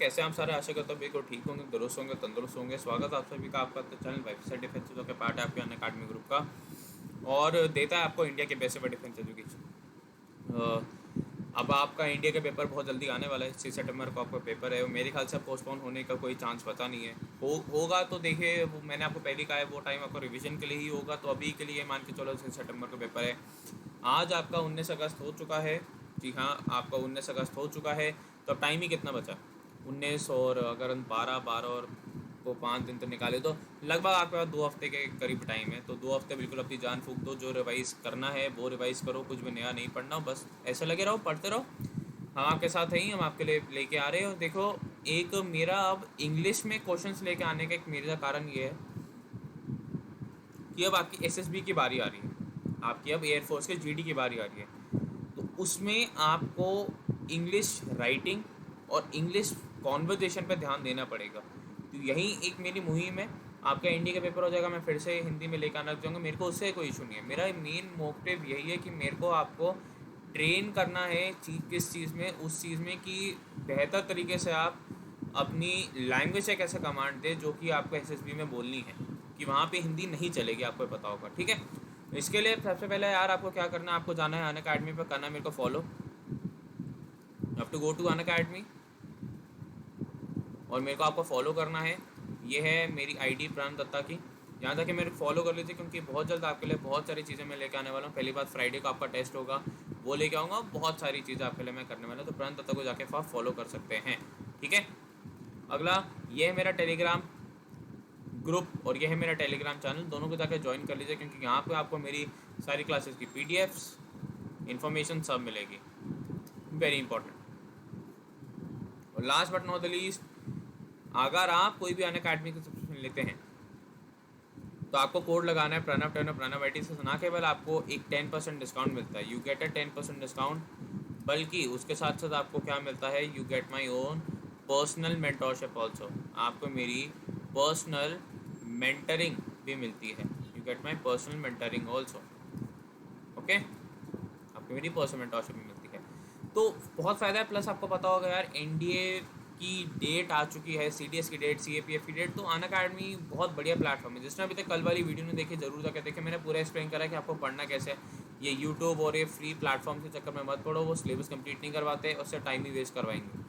कैसे हम सारे आशा करता हूँ बिल्कुल ठीक होंगे, दुरुस्त होंगे, तंदुरुस्त होंगे। स्वागत है आप सभी का आपका चैनल वाइफ डिफेंस जो कि पार्ट है आपके अन अकाडमी ग्रुप का और देता है आपको इंडिया के बेसिक डिफेंस एजुकेशन। अब आपका इंडिया का पेपर बहुत जल्दी आने वाला है। 6 सितंबर को आपका पेपर है। मेरे ख्याल से पोस्टपोन होने का कोई चांस पता नहीं है। होगा तो देखिए, वो मैंने आपको पहले कहा है, वो टाइम आपको रिवीजन के लिए ही होगा। तो अभी के लिए मान के चलो 6 सितंबर का पेपर है। आज आपका 19 अगस्त हो चुका है। जी हाँ, आपका 19 अगस्त हो चुका है। तो अब टाइम ही कितना बचा? 19 और अगर हम 12 और को 5 दिन तो निकाले तो लगभग आपके पास 2 हफ्ते के करीब टाइम है। तो 2 हफ्ते बिल्कुल अपनी जान फूंक दो। जो रिवाइज़ करना है वो रिवाइज़ करो, कुछ भी नया नहीं पढ़ना, बस ऐसे लगे रहो, पढ़ते रहो। हम आपके साथ हैं ही, हम आपके लिए लेके आ रहे हो। देखो, एक मेरा अब इंग्लिश में क्वेश्चंस लेके आने का एक मेरा कारण ये है कि अब आपकी एसएसबी की बारी आ रही है। आपकी अब एयरफोर्स के जीडी की बारी आ रही है। तो उसमें आपको इंग्लिश राइटिंग और इंग्लिश कॉन्वर्जेशन पे ध्यान देना पड़ेगा। तो यही एक मेरी मुहिम है। आपका इंडिया का पेपर हो जाएगा, मैं फिर से हिंदी में लेकर आना चाहूँगा। मेरे को उससे कोई इशू नहीं है। मेरा मेन मोटिव यही है कि मेरे को आपको ट्रेन करना है किस चीज़ में, उस चीज़ में कि बेहतर तरीके से आप अपनी लैंग्वेज से कैसे कमांड दें जो कि आपको एसएसबी में बोलनी है, कि वहाँ पे हिंदी नहीं चलेगी, आपको पता होगा। ठीक है, इसके लिए सबसे पहले यार आपको क्या करना है, आपको जाना है अन अकाडमी पर, करना है मेरे को follow. Have to go to Unacademy और मेरे को आपको फॉलो करना है। ये है मेरी आईडी प्राण दत्ता की। यहाँ तक कि मेरे फॉलो कर लीजिए, क्योंकि बहुत जल्द आपके लिए बहुत सारी चीज़ें मैं लेके आने वाला हूँ। पहली बात, फ्राइडे को आपका टेस्ट होगा, वो लेके आऊँगा। बहुत सारी चीज़ें आपके लिए मैं करने वाला हूँ। तो प्राण दत्ता को जाके आप फॉलो कर सकते हैं। ठीक है, अगला ये है मेरा टेलीग्राम ग्रुप और ये है मेरा टेलीग्राम चैनल। दोनों को जाकर ज्वाइन कर लीजिए, क्योंकि यहाँ पे आपको मेरी सारी क्लासेस की पीडीएफ्स, इन्फॉर्मेशन सब मिलेगी। Very important. और last but not the least, अगर आप कोई भी अन अकाडमी की सब्सक्रिप्शन लेते हैं तो आपको कोड लगाना है प्रणव 10 और प्रणव IT से। ना केवल आपको एक 10% डिस्काउंट मिलता है, यू गेट अ 10% डिस्काउंट, बल्कि उसके साथ साथ आपको क्या मिलता है, you get my own personal mentorship also. आपको मेरी पर्सनल मेंटरिंग भी मिलती है। You get my personal mentoring also. Okay, आपको मेरी पर्सनल मेंटोरशिप भी मिलती है। तो बहुत फ़ायदा है। प्लस आपको पता होगा यार, एनडीए की डेट आ चुकी है, सीडीएस की डेट, सीएपीएफ की डेट। तो अन अकाडमी बहुत बढ़िया प्लेटफॉर्म है। जिसने अभी तक कल वाली वीडियो नहीं देखी, जरूर जाकर देखें। मैंने पूरा एक्सप्लेन करा कि आपको पढ़ना कैसे है। ये यूट्यूब और ये फ्री प्लेटफॉर्म के चक्कर में मत पढ़ो, वो सिलेबस कंप्लीट नहीं करवाते, उससे टाइम ही वेस्ट करवाएंगे।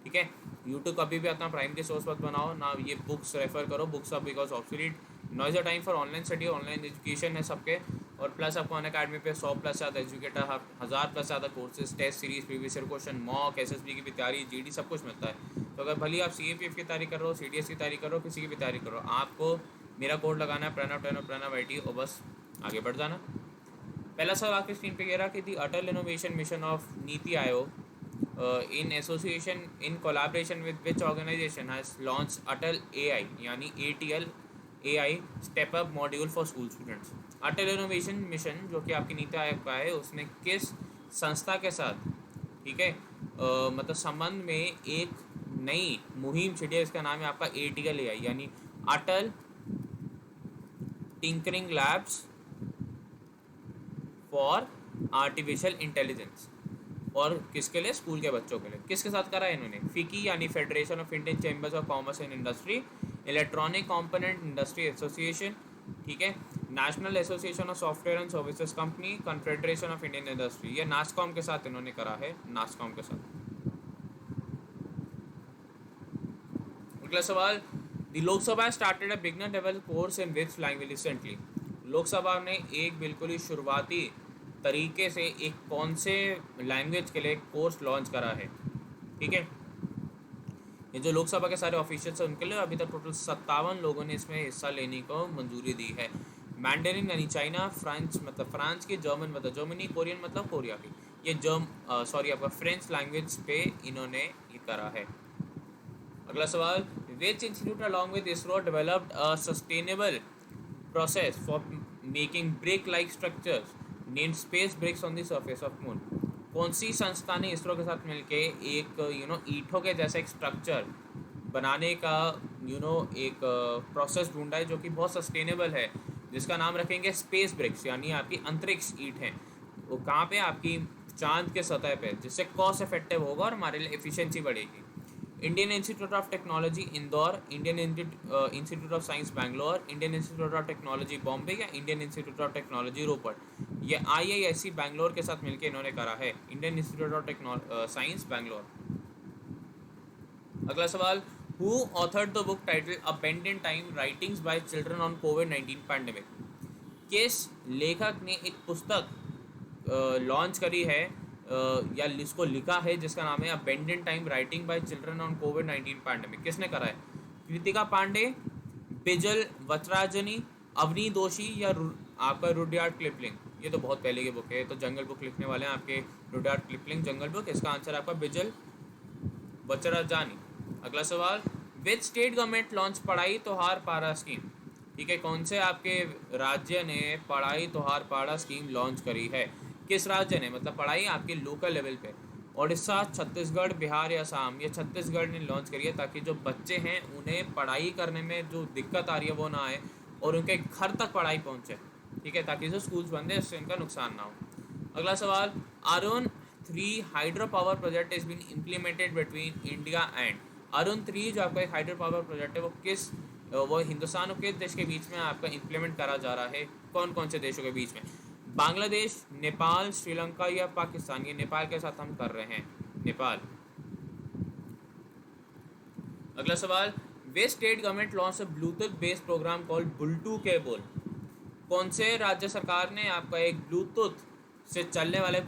ठीक है, यूट्यूब कभी भी अपना प्राइमरी सोर्स मत बनाओ ना। ये बुक्स रेफर करो, बुक्स अब because obsolete. Now is the time for online study, online education है सबके। और प्लस आपको अन अकाडमी पे 100+ ज़्यादा एजुकेटर, 1000+ ज़्यादा courses, test series, previous year question, mock, SSB की भी तैयारी, जीडी, सब कुछ मिलता है। तो अगर भले आप सीएपीएफ की तैयारी कर रहे हो, सीडीएस की तैयारी कर रहे हो, किसी की भी तैयारी कर रहे हो, आपको मेरा कोड लगाना है प्रणव 10 और प्रणव IT और बस आगे बढ़ जाना। पहला सवाल आपकी स्क्रीन पे कह रहा कि the Atal innovation mission of NITI Aayog in association in collaboration with which organisation has launch Atal AI यानी ATL AI step up module for school students. Atal innovation mission जो कि आपकी नीति आयोग का है, उसने किस संस्था के साथ, ठीक है, मतलब संबंध में एक नई मुहिम छिड़ी है। इसका नाम है आपका ATL AI यानी Atal tinkering labs for artificial intelligence. और किसके लिए? स्कूल के बच्चों के लिए। किसके साथ करा है इन्होंने? फिकी यानी federation of Indian chambers of commerce and industry, electronic component industry association, ठीक है, national association of software and services company, confederation of Indian industry. ये नास्कॉम के साथ इन्होंने करा है, नास्कॉम के साथ। अगला सवाल, the Lok Sabha started a beginner level course in which language recently. Lok Sabha ने एक बिल्कुल ही शुरुआती तरीके से एक कौन से लैंग्वेज के लिए कोर्स लॉन्च करा है? ठीक है, ये जो लोकसभा के सारे ऑफिशियल्स हैं उनके लिए अभी तक टोटल 57 लोगों ने इसमें हिस्सा लेने को मंजूरी दी है। मैंडरिन यानी चाइना, फ्रांस मतलब फ्रांस की, जर्मन मतलब जर्मनी, कोरियन मतलब कोरिया की। ये आपका फ्रेंच लैंग्वेज पे इन्होंने ये करा है। अगला सवाल, which institute along with ISRO developed a sustainable process for making brick like structures named space bricks on the surface of moon। कौन सी संस्था ने इसरो के साथ मिलके एक ईंटों के जैसा एक स्ट्रक्चर बनाने का एक प्रोसेस ढूंढा है जो कि बहुत सस्टेनेबल है, जिसका नाम रखेंगे स्पेस ब्रिक्स यानी आपकी अंतरिक्ष ईंट है। वो कहाँ पे? आपकी चांद के सतह पे, जिससे कॉस्ट इफेक्टिव होगा और हमारे लिए एफिशिएंसी बढ़ेगी। Indian institute of technology Indore, Indian institute of science Bangalore, Indian institute of technology Bombay या इंडियन इंस्टीट्यूट ऑफ टेक्नोलॉजी रोपड़। ये IISc बैंगलोर के साथ मिलकर इन्होंने करा है, Indian institute of science Bangalore. अगला सवाल, who authored the book title a bend in time writings bye children on कोविड-19 पैंडेमिक। किस लेखक ने एक पुस्तक लॉन्च करी है या इसको लिखा है जिसका नाम है a bend in time writing by children on कोविड-19 पैंडेमिक? किसने करा है? कृतिका पांडे, बिजल वचराजनी, अवनी दोषी या आपका रुडयार्ड किपलिंग? ये तो बहुत पहले की बुक है, तो जंगल बुक लिखने वाले हैं आपके रुडयार्ड किपलिंग, जंगल बुक। इसका आंसर आपका बिजल वचराजानी। अगला सवाल, विच स्टेट गवर्नमेंट लॉन्च पढ़ाई तोहार पारा स्कीम? ठीक है, कौन से आपके राज्य ने पढ़ाई तोहार पारा स्कीम लॉन्च करी है? किस राज्य ने, मतलब पढ़ाई आपके लोकल लेवल पे? उड़ीसा, छत्तीसगढ़, बिहार या असम? ये छत्तीसगढ़ ने लॉन्च करी है ताकि जो बच्चे हैं उन्हें पढ़ाई करने में जो दिक्कत आ रही है वो ना आए और उनके घर तक पढ़ाई पहुंचे। ठीक है, ताकि जो स्कूल्स बंद है उससे उनका नुकसान ना हो। अगला सवाल, Arun 3 hydro power project is been implemented between India and? Arun 3 जो आपका एक हाइड्रो पावर प्रोजेक्ट है वो हिंदुस्तान और किस देश के बीच में आपका इम्प्लीमेंट करा जा रहा है? कौन कौन से देशों के बीच में? बांग्लादेश, नेपाल, श्रीलंका या पाकिस्तान? ये नेपाल के साथ हम कर रहे हैं, नेपाल। अगला सवाल, west state government launch a bluetooth based program called bultu cable? कौन से राज्य सरकार ने आपका एक ब्लूटूथ से चलने वाले एक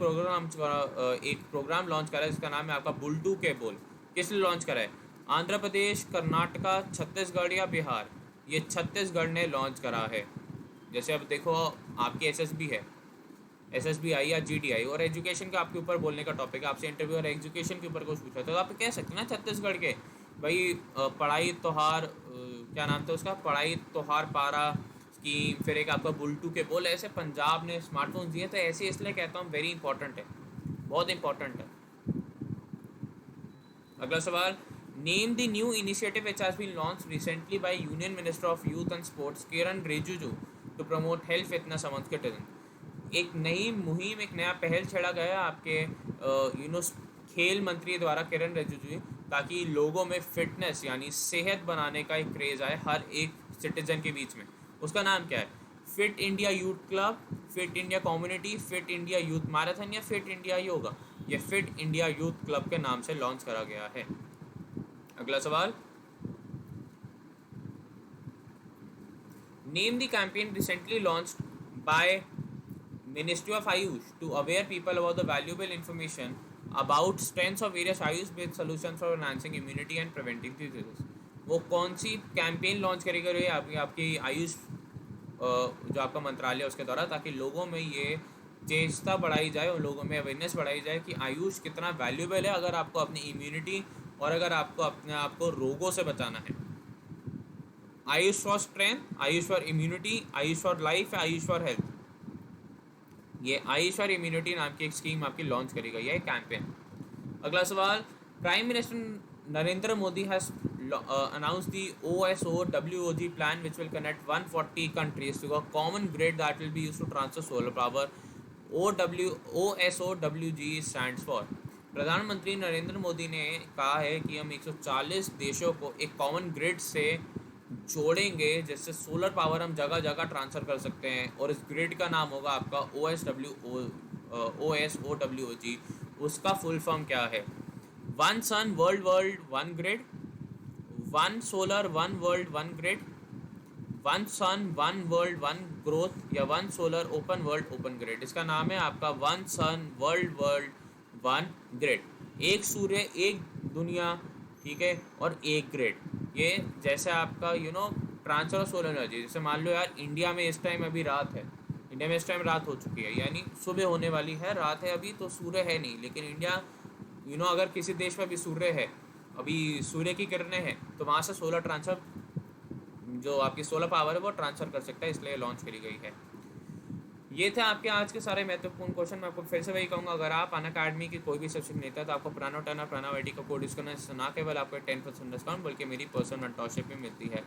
प्रोग्राम लॉन्च करा है जिसका नाम है आपका बुल्टू केबल? किसने लॉन्च करा है? आंध्र प्रदेश, कर्नाटका, छत्तीसगढ़ या बिहार? ये छत्तीसगढ़ ने लॉन्च करा है। जैसे अब देखो आपकी SSB है, SSBI या GDI, और एजुकेशन का आपके ऊपर बोलने का टॉपिक है, आपसे इंटरव्यू और एजुकेशन के ऊपर कुछ पूछा तो आप कह सकते हैं ना छत्तीसगढ़ के भाई पढ़ाई त्योहार, क्या नाम था उसका, पढ़ाई त्योहार पारा स्कीम, फिर एक आपका बुल्टू के बोल, ऐसे पंजाब ने स्मार्टफोन दिए, तो ऐसे इसलिए कहता हूँ वेरी इंपॉर्टेंट है, बहुत इंपॉर्टेंट है। अगला सवाल, name the new initiative which has been launched recently by union minister of youth and sports Kiren Rijiju to promote health fitness among citizen. एक नई मुहिम, एक नया पहल छेड़ा गया आपके खेल मंत्री द्वारा, किरण रिजिजू, ताकि लोगों में फिटनेस यानी सेहत बनाने का एक क्रेज़ आए हर एक सिटीजन के बीच में। उसका नाम क्या है? Fit India youth club, fit India community, fit India youth marathon या फिट इंडिया योगा? ये फिट इंडिया यूथ क्लब के नाम से लॉन्च करा गया है। अगला सवाल, name the campaign recently launched by Ministry of Ayush to aware people about the valuable information about strengths of various Ayush-based solutions for enhancing immunity and preventing diseases? वो कौन सी कैंपेन लॉन्च करी गई है आपकी आयुष जो आपका मंत्रालय उसके द्वारा, ताकि लोगों में ये चेष्टा बढ़ाई जाए और लोगों में अवेयरनेस बढ़ाई जाए कि आयुष कितना वैल्यूबल है अगर आपको अपनी इम्यूनिटी और अगर आपको अपने आप को रोगों से बचाना है। Ayush for strength, Ayush for immunity, Ayush for life, Ayush for health? ये आयुष और इम्यूनिटी नाम की एक स्कीम आपकी लॉन्च करी गई है, कैंपेन। अगला सवाल, prime minister Narendra Modi has announced the OSOWOG plan which will connect 140 countries to a common grid that will be used to transfer solar power. OSOWG stands for, प्रधानमंत्री नरेंद्र मोदी ने कहा है कि हम 140 देशों को एक कॉमन ग्रिड से जोड़ेंगे जिससे सोलर पावर हम जगह जगह ट्रांसफ़र कर सकते हैं, और इस ग्रिड का नाम होगा आपका OSOWOG। उसका फुल फॉर्म क्या है? One sun world one grid, one solar one world one grid, one sun one world one growth या one solar open world open grid? इसका नाम है आपका one sun world one grid. एक सूर्य, एक दुनिया, ठीक है, और एक ग्रिड। ये जैसे आपका ट्रांसफर ऑफ सोलर एनर्जी, जैसे मान लो यार इंडिया में इस टाइम अभी रात है, इंडिया में इस टाइम रात हो चुकी है, यानी सुबह होने वाली है, रात है अभी, तो सूर्य है नहीं, लेकिन इंडिया अगर किसी देश में अभी सूर्य है, अभी सूर्य की किरणें हैं, तो वहाँ से सोलर ट्रांसफर, जो आपकी सोलर पावर है वो ट्रांसफ़र कर सकता है, इसलिए लॉन्च करी गई है। ये थे आपके आज के सारे महत्वपूर्ण क्वेश्चन। मैं आपको फिर से वही कहूँगा, अगर आप अनअकैडमी की कोई भी सब्जेक्ट लेते हैं तो आपको प्रणव IT का कोड यूज़ करना है, ना केवल आपको 10% डिस्काउंट बल्कि मेरी पर्सनल मेंटरशिप भी मिलती है,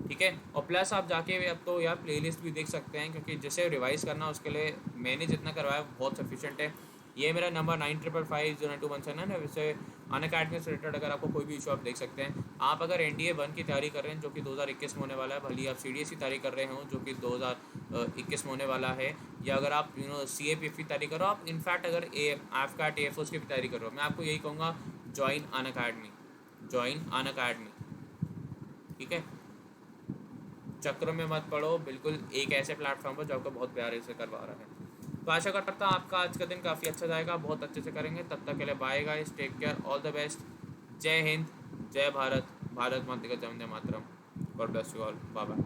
ठीक है। और प्लस आप जाके अब तो यार प्लेलिस्ट भी देख सकते हैं, क्योंकि जिसे रिवाइज़ करना उसके लिए मैंने जितना करवाया बहुत सफिशेंट है। ये मेरा नंबर 9555092179 है, वैसे अनअकैडमी से रिलेटेड अगर आपको कोई भी इशू आप देख सकते हैं। आप अगर NDA 1 की तैयारी कर रहे हैं जो कि 2021 में होने वाला है, भले आप CDS की तैयारी कर रहे हो जो कि 2021 में होने वाला है, या अगर आप CAPF की तैयारी करो, आप इनफैक्ट अगर AFCAT AFOS की भी तैयारी कर रहे हो, मैं आपको यही कहूँगा ज्वाइन अनअकैडमी। ठीक है, चक्र में मत पड़ो, बिल्कुल एक ऐसे प्लेटफॉर्म पर जो आपको बहुत प्यारे से करवा रहा है। तो आशा करता हूँ आपका आज का दिन काफ़ी अच्छा जाएगा, बहुत अच्छे से करेंगे। तब तक के लिए bye guys, take care, all the best. जय हिंद, जय भारत, भारत माता का वंदे मातरम। God bless you all, bye bye.